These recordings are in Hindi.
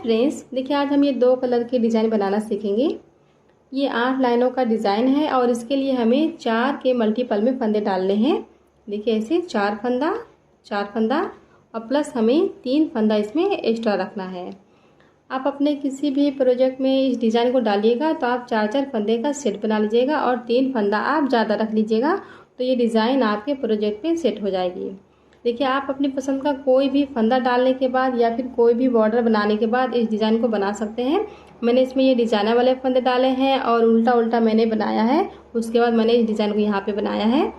फ्रेंड्स, देखिए आज हम ये 2 कलर के डिज़ाइन बनाना सीखेंगे। ये 8 लाइनों का डिज़ाइन है और इसके लिए हमें 4 के मल्टीपल में फंदे डालने हैं। देखिए ऐसे 4 फंदा और प्लस हमें 3 फंदा इसमें एक्स्ट्रा रखना है। आप अपने किसी भी प्रोजेक्ट में इस डिज़ाइन को डालिएगा तो आप 4-4 फंदे का सेट बना लीजिएगा और 3 फंदा आप ज़्यादा रख लीजिएगा, तो ये डिज़ाइन आपके प्रोजेक्ट पे सेट हो जाएगी। देखिए आप अपनी पसंद का कोई भी फंदा डालने के बाद या फिर कोई भी बॉर्डर बनाने के बाद इस डिज़ाइन को बना सकते हैं। मैंने इसमें ये डिज़ाइनर वाले फंदे डाले हैं और उल्टा मैंने बनाया है। उसके बाद मैंने इस डिज़ाइन को यहाँ पे बनाया है।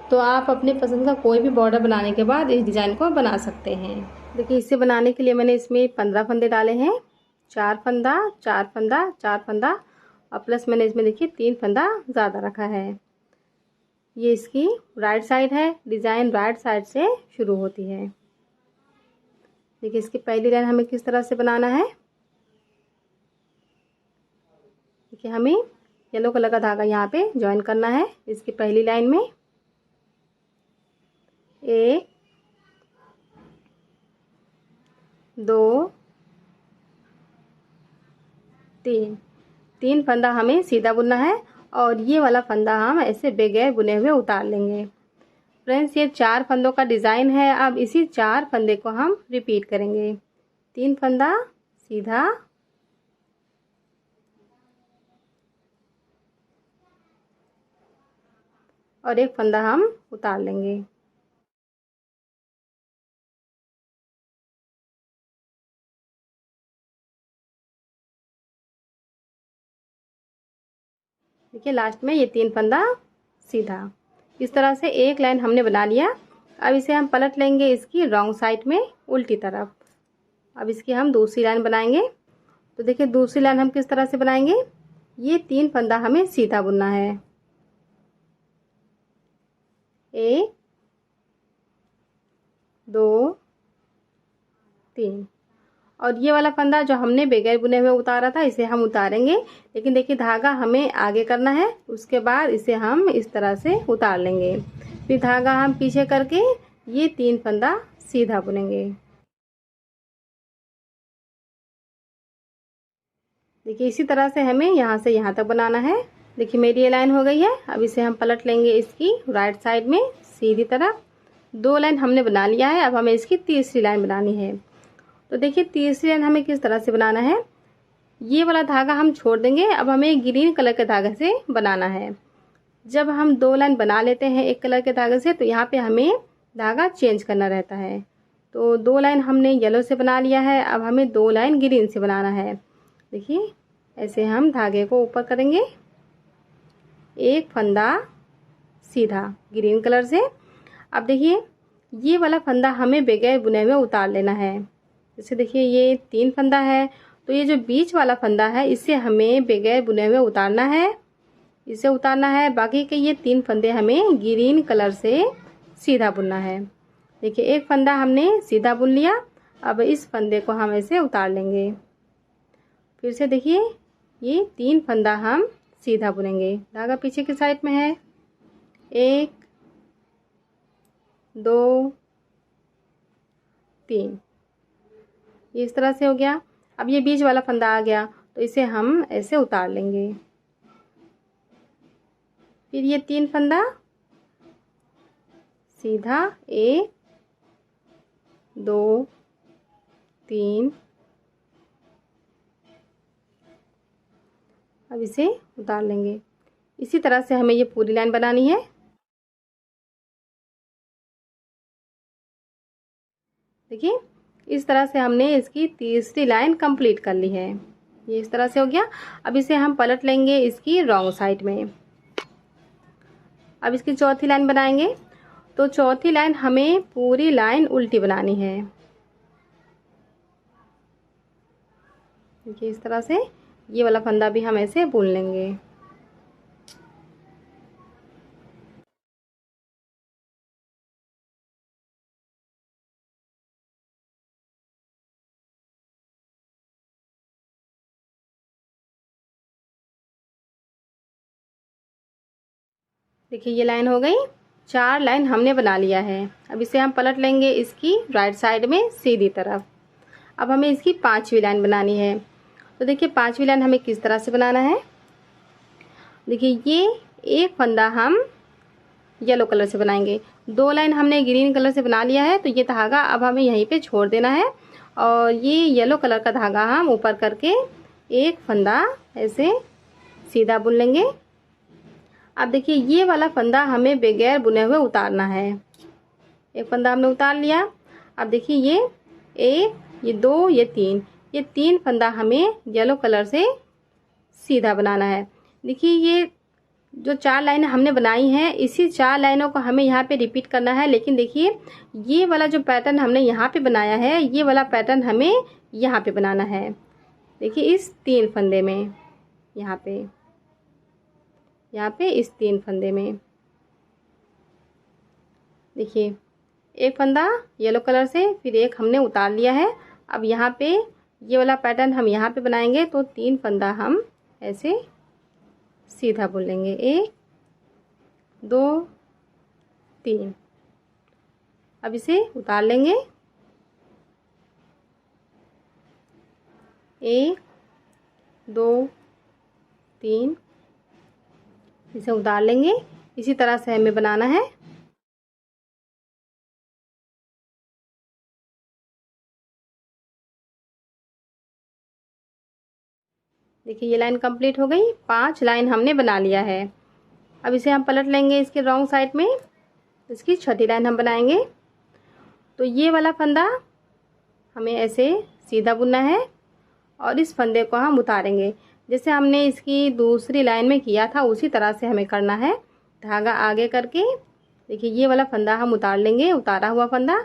तो आप अपनी पसंद का कोई भी बॉर्डर बनाने के बाद इस डिज़ाइन को बना सकते हैं। देखिए इसे बनाने के लिए मैंने इसमें 15 फंदे डाले हैं। 4 फंदा और प्लस मैंने इसमें देखिए 3 फंदा ज़्यादा रखा है। ये इसकी राइट साइड है। डिज़ाइन राइट साइड से शुरू होती है। देखिए इसकी पहली लाइन हमें किस तरह से बनाना है। देखिए हमें येलो कलर का धागा यहाँ पे ज्वाइन करना है। इसकी पहली लाइन में 1 2 3 फंदा हमें सीधा बुनना है और ये वाला फंदा हम ऐसे बगैर बुने हुए उतार लेंगे। फ्रेंड्स ये 4 फंदों का डिज़ाइन है। अब इसी 4 फंदे को हम रिपीट करेंगे। 3 फंदा सीधा और 1 फंदा हम उतार लेंगे। देखिए लास्ट में ये 3 फंदा सीधा। इस तरह से एक लाइन हमने बना लिया। अब इसे हम पलट लेंगे इसकी रॉन्ग साइड में उल्टी तरफ। अब इसकी हम दूसरी लाइन बनाएंगे। तो देखिए दूसरी लाइन हम किस तरह से बनाएंगे। ये 3 फंदा हमें सीधा बुनना है। 1 2 3 और ये वाला फंदा जो हमने बगैर बुने हुए उतारा था इसे हम उतारेंगे, लेकिन देखिए धागा हमें आगे करना है। उसके बाद इसे हम इस तरह से उतार लेंगे। फिर धागा हम पीछे करके ये 3 फंदा सीधा बुनेंगे। देखिए इसी तरह से हमें यहाँ से यहाँ तक बनाना है। देखिए मेरी ये लाइन हो गई है। अब इसे हम पलट लेंगे इसकी राइट साइड में सीधी तरफ। 2 लाइन हमने बना लिया है। अब हमें इसकी तीसरी लाइन बनानी है। तो देखिए तीसरी लाइन हमें किस तरह से बनाना है। ये वाला धागा हम छोड़ देंगे। अब हमें ग्रीन कलर के धागे से बनाना है। जब हम 2 लाइन बना लेते हैं एक कलर के धागे से तो यहाँ पे हमें धागा चेंज करना रहता है। तो 2 लाइन हमने येलो से बना लिया है। अब हमें 2 लाइन ग्रीन से बनाना है। देखिए ऐसे हम धागे को ऊपर करेंगे। 1 फंदा सीधा ग्रीन कलर से। अब देखिए ये वाला फंदा हमें बगैर बुने हुए उतार लेना है। जैसे देखिए ये 3 फंदा है, तो ये जो बीच वाला फंदा है इसे हमें बगैर बुने हुए उतारना है। इसे उतारना है। बाकी के ये 3 फंदे हमें ग्रीन कलर से सीधा बुनना है। देखिए 1 फंदा हमने सीधा बुन लिया। अब इस फंदे को हम ऐसे उतार लेंगे। फिर से देखिए ये 3 फंदा हम सीधा बुनेंगे। धागा पीछे की साइड में है। 1 2 3 ये इस तरह से हो गया। अब ये बीच वाला फंदा आ गया तो इसे हम ऐसे उतार लेंगे। फिर ये 3 फंदा सीधा 1 2 3 अब इसे उतार लेंगे। इसी तरह से हमें ये पूरी लाइन बनानी है। देखिए इस तरह से हमने इसकी तीसरी लाइन कंप्लीट कर ली है। ये इस तरह से हो गया। अब इसे हम पलट लेंगे इसकी रॉन्ग साइड में। अब इसकी चौथी लाइन बनाएंगे। तो चौथी लाइन हमें पूरी लाइन उल्टी बनानी है। देखिए इस तरह से ये वाला फंदा भी हम ऐसे बुन लेंगे। देखिए ये लाइन हो गई। 4 लाइन हमने बना लिया है। अब इसे हम पलट लेंगे इसकी राइट साइड में सीधी तरफ। अब हमें इसकी 5वीं लाइन बनानी है। तो देखिए 5वीं लाइन हमें किस तरह से बनाना है। देखिए ये एक फंदा हम येलो कलर से बनाएंगे, 2 लाइन हमने ग्रीन कलर से बना लिया है। तो ये धागा अब हमें यहीं पे छोड़ देना है और ये येलो कलर का धागा हम ऊपर करके एक फंदा ऐसे सीधा बुन लेंगे। अब देखिए ये वाला फंदा हमें बगैर बुने हुए उतारना है। एक फंदा हमने उतार लिया। अब देखिए ये 1, ये 2, ये 3 फंदा हमें येलो कलर से सीधा बनाना है। देखिए ये जो 4 लाइनें हमने बनाई हैं, इसी 4 लाइनों को हमें यहाँ पे रिपीट करना है। लेकिन देखिए ये वाला जो पैटर्न हमने यहाँ पे बनाया है, ये वाला पैटर्न हमें यहाँ पे बनाना है। देखिए इस 3 फंदे में, यहाँ पे इस 3 फंदे में देखिए एक फंदा येलो कलर से, फिर एक हमने उतार लिया है। अब यहाँ पे ये वाला पैटर्न हम यहाँ पे बनाएंगे। तो 3 फंदा हम ऐसे सीधा बुन लेंगे, 1, 2, 3। अब इसे उतार लेंगे, 1, 2, 3, इसे उतार लेंगे। इसी तरह से हमें बनाना है। देखिए ये लाइन कंप्लीट हो गई, 5 लाइन हमने बना लिया है। अब इसे हम पलट लेंगे इसके रॉन्ग साइड में, इसकी 6ठी लाइन हम बनाएंगे। तो ये वाला फंदा हमें ऐसे सीधा बुनना है और इस फंदे को हम उतारेंगे, जैसे हमने इसकी दूसरी लाइन में किया था उसी तरह से हमें करना है। धागा आगे करके देखिए ये वाला फंदा हम उतार लेंगे, उतारा हुआ फंदा,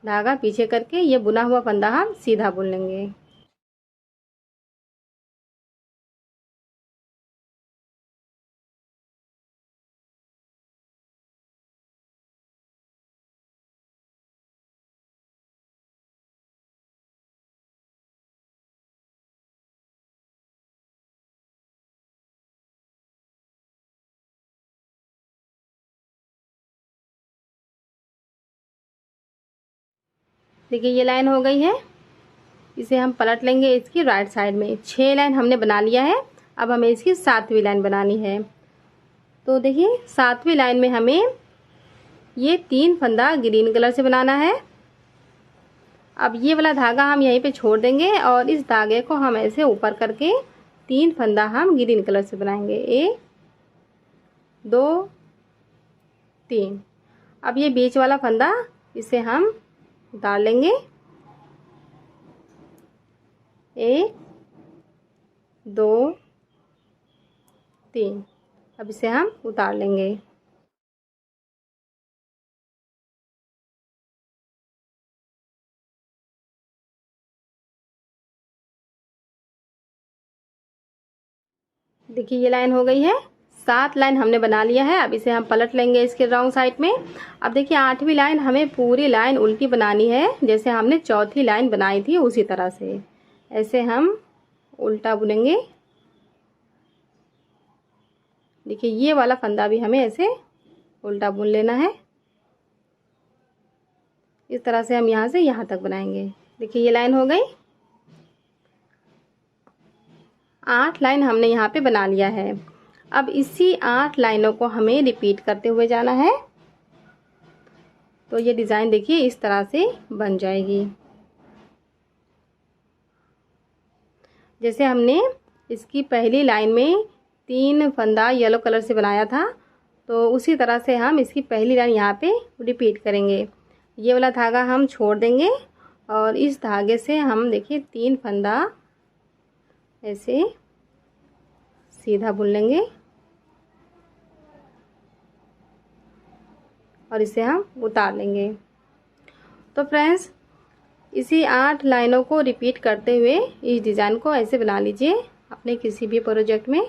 धागा पीछे करके ये बुना हुआ फंदा हम सीधा बुन लेंगे। देखिए ये लाइन हो गई है, इसे हम पलट लेंगे इसकी राइट साइड में। 6 लाइन हमने बना लिया है। अब हमें इसकी 7वीं लाइन बनानी है। तो देखिए 7वीं लाइन में हमें ये 3 फंदा ग्रीन कलर से बनाना है। अब ये वाला धागा हम यहीं पे छोड़ देंगे और इस धागे को हम ऐसे ऊपर करके 3 फंदा हम ग्रीन कलर से बनाएंगे, 1, 2, 3। अब ये बीच वाला फंदा इसे हम उतार लेंगे, 1, 2, 3। अब इसे हम उतार लेंगे। देखिए ये लाइन हो गई है, 7 लाइन हमने बना लिया है। अब इसे हम पलट लेंगे इसके रॉन्ग साइड में। अब देखिए 8वीं लाइन हमें पूरी लाइन उल्टी बनानी है, जैसे हमने 4थी लाइन बनाई थी उसी तरह से ऐसे हम उल्टा बुनेंगे। देखिए ये वाला फंदा भी हमें ऐसे उल्टा बुन लेना है। इस तरह से हम यहाँ से यहाँ तक बनाएंगे। देखिए ये लाइन हो गई, 8 लाइन हमने यहाँ पे बना लिया है। अब इसी 8 लाइनों को हमें रिपीट करते हुए जाना है। तो ये डिज़ाइन देखिए इस तरह से बन जाएगी। जैसे हमने इसकी पहली लाइन में 3 फंदा येलो कलर से बनाया था, तो उसी तरह से हम इसकी पहली लाइन यहाँ पे रिपीट करेंगे। ये वाला धागा हम छोड़ देंगे और इस धागे से हम देखिए 3 फंदा ऐसे सीधा बुन लेंगे और इसे हम उतार लेंगे। तो फ्रेंड्स इसी 8 लाइनों को रिपीट करते हुए इस डिज़ाइन को ऐसे बना लीजिए अपने किसी भी प्रोजेक्ट में।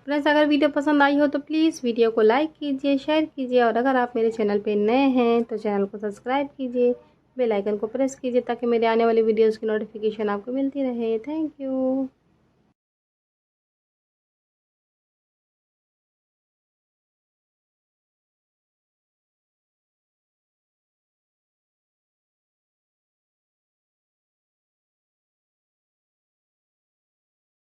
फ्रेंड्स अगर वीडियो पसंद आई हो तो प्लीज़ वीडियो को लाइक कीजिए, शेयर कीजिए और अगर आप मेरे चैनल पे नए हैं तो चैनल को सब्सक्राइब कीजिए, बेल आइकन को प्रेस कीजिए ताकि मेरे आने वाली वीडियोस की नोटिफिकेशन आपको मिलती रहे। Thank you.